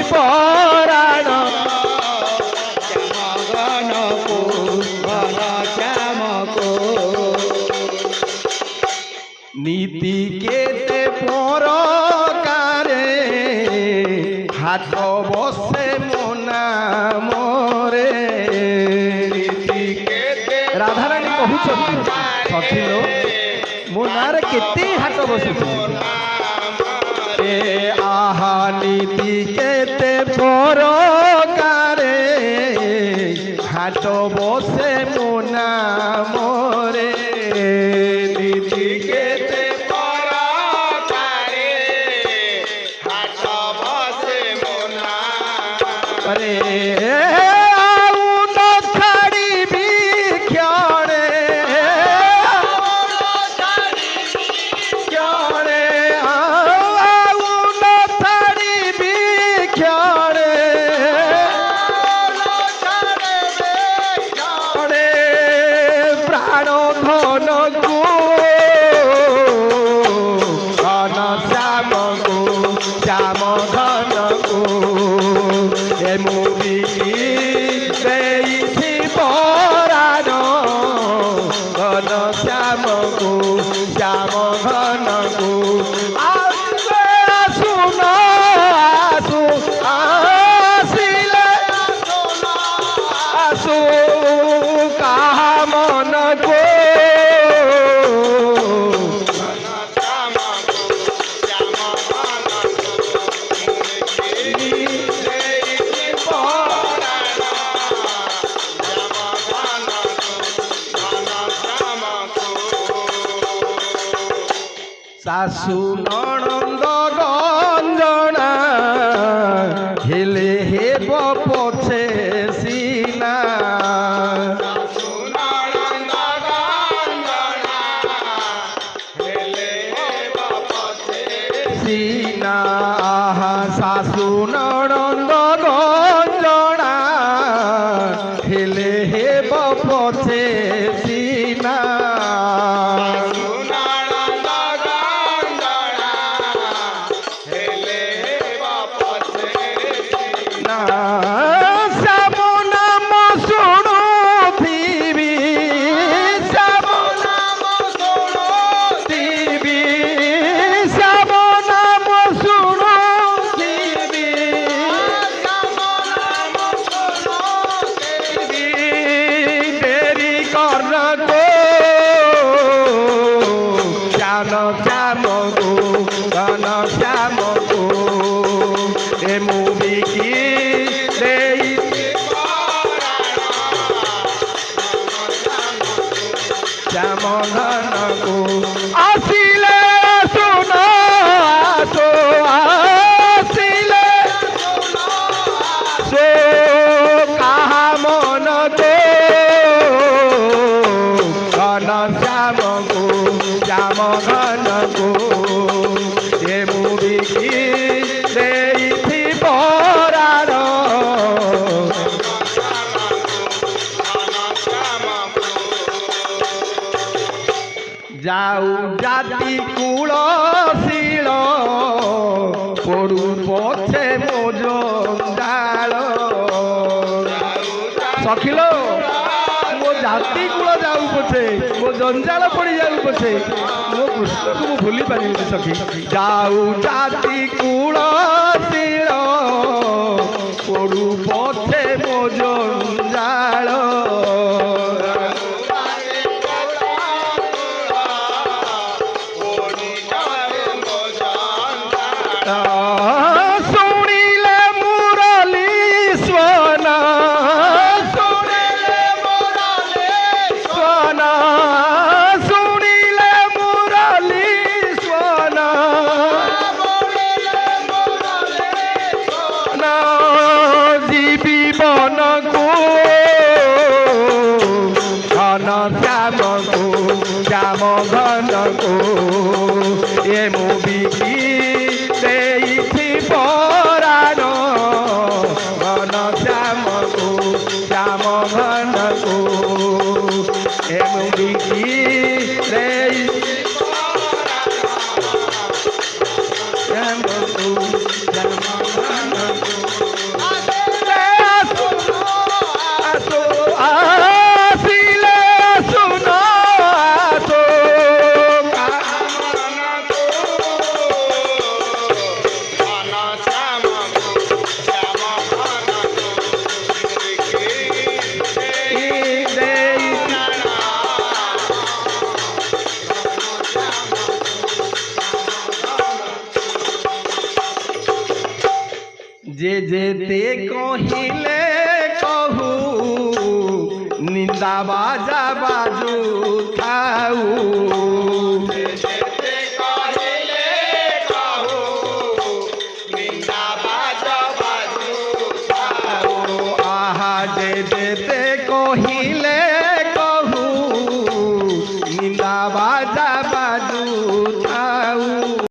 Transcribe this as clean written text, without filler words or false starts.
পরাণ নীতি কেতে পরকারে হাত বসে মোনা মোরে রাধারানী কহুଛନ୍ତି সখিল ମୋ ନାଁରେ କେତେ ହାଟ ବସୁଛି ଆହା ନୀତି କେତେ ପରକାରେ ହାଟ ବସେ ମୋ ନାମରେ ନୀତି କେତେ ପରକାରେ ହାଟ ବସେ ମୋ ନାମରେ শাশু ননন্দ গঞ্জনা হেলে হেব পছে সিনা সিনা শাশু ননন্দ গঞ্জনা হেলে হেব পছে সিনা যাও জাতি কুলশীল পড়ু পথে মো জঞ্জাল সখিল মো জাতি কুল যাও পছে মো জঞ্জাল পড়ি যাও পছে মো কৃষ্ণকে মু ভুলি পারিনি সখী যাও জাতি কুলশীল পড়ু পথে মো জঞ্জাল जे जेते कहिले कहू निंदा बाजा बाजू थाऊ